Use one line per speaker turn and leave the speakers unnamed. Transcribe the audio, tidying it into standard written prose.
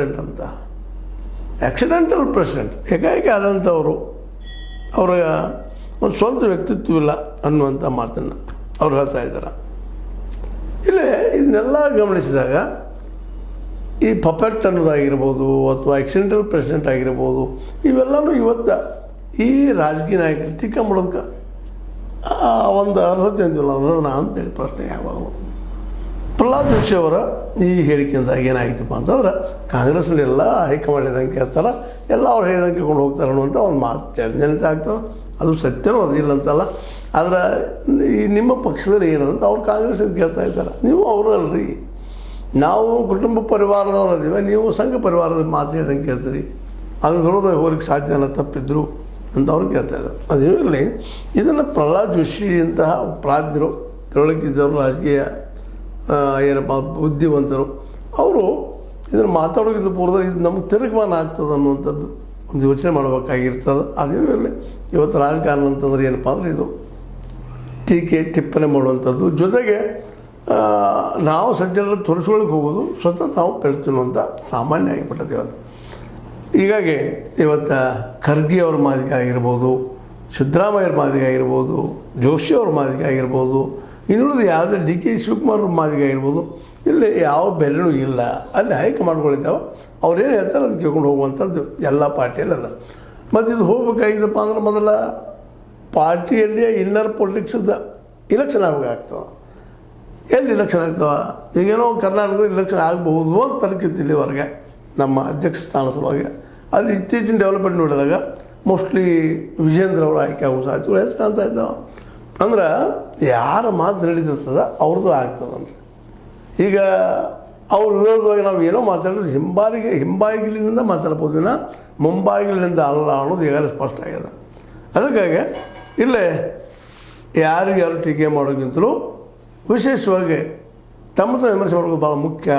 President ಅಂತ. ಆ್ಯಕ್ಸಿಡೆಂಟಲ್ president, ಏಕಾಏಕಿ ಆದಂಥವರು, ಅವರ ಒಂದು ಸ್ವಂತ ವ್ಯಕ್ತಿತ್ವ ಇಲ್ಲ ಅನ್ನುವಂಥ ಮಾತನ್ನು ಅವ್ರು ಹೇಳ್ತಾ ಇದ್ದಾರೆ. ಇಲ್ಲೇ ಇದನ್ನೆಲ್ಲ ಗಮನಿಸಿದಾಗ ಈ ಪಪೆಟ್ ಅನ್ನೋದಾಗಿರ್ಬೋದು ಅಥವಾ ಆಕ್ಸಿಡೆಂಟಲ್ ಪ್ರೆಸಿಡೆಂಟ್ ಆಗಿರ್ಬೋದು, ಇವೆಲ್ಲವೂ ಇವತ್ತು ಈ ರಾಜಕೀಯ ನಾಯಕರು ಟೀಕೆ ಮಾಡೋದಕ್ಕೆ ಒಂದು ಅರ್ಹತೆ ಅಂತಿಲ್ಲ ಅದನ್ನು ಅಂತೇಳಿ ಪ್ರಶ್ನೆ ಯಾವಾಗಲೂ. ಪ್ರಹ್ಲಾದ್ ಜೋಶಿ ಅವರ ಈ ಹೇಳಿಕೆಯಿಂದಾಗ ಏನಾಗಿತ್ತಪ್ಪ ಅಂತಂದ್ರೆ, ಕಾಂಗ್ರೆಸ್ನಲ್ಲಿ ಎಲ್ಲ ಹೈಕಮಾಂಡ್ ಹೇಳಿದಂಗೆ ಕೇಳ್ತಾರೆ, ಎಲ್ಲ ಅವ್ರು ಹೇಳಿದಂಗೆ ಕೊಂಡು ಹೋಗ್ತಾರೆ ಅನ್ನುವಂಥ ಒಂದು ಮಾತು ಚರ್ಚೆ ಆಗ್ತದೆ. ಅದು ಸತ್ಯನೂ ಅದಿಲ್ಲ ಅಂತಲ್ಲ. ಆದರೆ ಈ ನಿಮ್ಮ ಪಕ್ಷದಲ್ಲಿ ಏನಂತ ಅವ್ರು ಕಾಂಗ್ರೆಸ್ಸಿಗೆ ಕೇಳ್ತಾ ಇದ್ದಾರೆ, ನೀವು ಅವರು ಅಲ್ರಿ, ನಾವು ಕುಟುಂಬ ಪರಿವಾರದವ್ರು ಅದೀವಿ, ನೀವು ಸಂಘ ಪರಿವಾರದ ಮಾತು ಹೇಳಿದಂಗೆ ಕೇಳ್ತೀರಿ, ಅದು ವಿರೋಧ ಹೋಗ್ಲಿಕ್ಕೆ ಸಾಧ್ಯನ ತಪ್ಪಿದ್ರು ಅಂತ ಅವ್ರು ಕೇಳ್ತಾ ಇದ್ದಾರೆ. ಅದೇನೂ ಇರಲಿ, ಇದನ್ನು ಪ್ರಹ್ಲಾದ್ ಜೋಶಿ ಇಂತಹ ಪ್ರಾಜ್ಞರು, ತಿಳುವಳಿಕಿದ್ದವರು, ರಾಜಕೀಯ ಏನಪ್ಪ ಬುದ್ಧಿವಂತರು, ಅವರು ಇದನ್ನು ಮಾತಾಡೋಕ್ಕಿಂತ ಪೂರ್ವದಲ್ಲಿ ಇದು ನಮಗೆ ತಿರುಗುಮಾನ ಆಗ್ತದೆ ಅನ್ನುವಂಥದ್ದು ಒಂದು ಯೋಚನೆ ಮಾಡಬೇಕಾಗಿರ್ತದೆ. ಅದೇನೂ ಇರಲಿ, ಇವತ್ತು ರಾಜಕಾರಣ ಅಂತಂದ್ರೆ ಏನಪ್ಪ ಅಂದರೆ ಇದು ಟೀಕೆ ಟಿಪ್ಪಣಿ ಮಾಡುವಂಥದ್ದು, ಜೊತೆಗೆ ನಾವು ಸಜ್ಜನರು ತೋರಿಸ್ಕೊಳ್ಳಿಕ್ಕೆ ಹೋಗೋದು, ಸ್ವತಃ ತಾವು ಬೆಳೆತಿನ್ನುವಂಥ ಸಾಮಾನ್ಯ ಆಗಿಬಿಟ್ಟದೆ ಇವತ್ತು. ಹೀಗಾಗಿ ಇವತ್ತು ಖರ್ಗೆ ಅವ್ರ ಮಾದಿಗೆ ಆಗಿರ್ಬೋದು, ಸಿದ್ದರಾಮಯ್ಯರ ಮಾದಿಗೆ ಆಗಿರ್ಬೋದು, ಜೋಶಿ ಅವ್ರ ಮಾದಿಗೆ ಆಗಿರ್ಬೋದು, ಇನ್ನುಳಿದು ಯಾವುದೇ ಡಿ ಕೆ ಶಿವಕುಮಾರ್ ಮಾದಿಗೆ ಆಗಿರ್ಬೋದು, ಇಲ್ಲಿ ಯಾವ ಬೆಲೆನೂ ಇಲ್ಲ. ಅಲ್ಲಿ ಹೈಕಮಾಂಡ್ಗಳಿದ್ದಾವೆ, ಅವ್ರೇನು ಹೇಳ್ತಾರೆ ಅದು ಕೇಳ್ಕೊಂಡು ಹೋಗುವಂಥದ್ದು ಎಲ್ಲ ಪಾರ್ಟಿಯಲ್ಲಿ ಅದ. ಮತ್ತು ಇದು ಹೋಗ್ಬೇಕಾಗಿದ್ದಪ್ಪ ಅಂದ್ರೆ ಮೊದಲ ಪಾರ್ಟಿಯಲ್ಲಿ ಇನ್ನರ್ ಪೊಲಿಟಿಕ್ಸ್ದ ಇಲೆಕ್ಷನ್ ಆಗಬೇಕಾಗ್ತವೆ. ಎಲ್ಲಿ ಇಲೆಕ್ಷನ್ ಆಗ್ತವೆ? ಈಗೇನೋ ಕರ್ನಾಟಕದ ಇಲೆಕ್ಷನ್ ಆಗಬಹುದು ಅಂತ ತರ್ಕಿತ್ತು ಇಲ್ಲಿವರೆಗೆ ನಮ್ಮ ಅಧ್ಯಕ್ಷ ಸ್ಥಾನ ಸಲುವಾಗಿ. ಅದು ಇತ್ತೀಚಿನ ಡೆವಲಪ್ಮೆಂಟ್ ನೋಡಿದಾಗ ಮೋಸ್ಟ್ಲಿ ವಿಜೇಂದ್ರ ಅವರು ಆಯ್ಕೆ ಆಗೋ ಸಾಧ್ಯತೆಗಳು ಹೆಚ್ಚು ಕಾಣ್ತಾ ಇದ್ದಾವೆ. ಅಂದ್ರೆ ಯಾರ ಮಾತು ನಡೀತಿರ್ತದೆ ಅವ್ರದ್ದು ಆಗ್ತದಂತ. ಈಗ ಅವ್ರ ವಿರೋಧವಾಗಿ ನಾವು ಏನೋ ಮಾತಾಡಿದ್ರೆ ಹಿಂಬಾಗಿಲಿನಿಂದ ಮಾತಾಡ್ಬೋದು, ವಿನ ಮುಂಬಾಗಿಲಿನಿಂದ ಅಲ್ಲ ಅನ್ನೋದು ಈಗಾಗಲೇ ಸ್ಪಷ್ಟ ಆಗಿದೆ. ಅದಕ್ಕಾಗಿ ಇಲ್ಲೇ ಯಾರು ಟೀಕೆ ಮಾಡೋಕ್ಕಿಂತಲೂ ವಿಶೇಷವಾಗಿ ತಮ್ಮ ವಿಮರ್ಶೆ ಮಾಡೋದು ಭಾಳ ಮುಖ್ಯ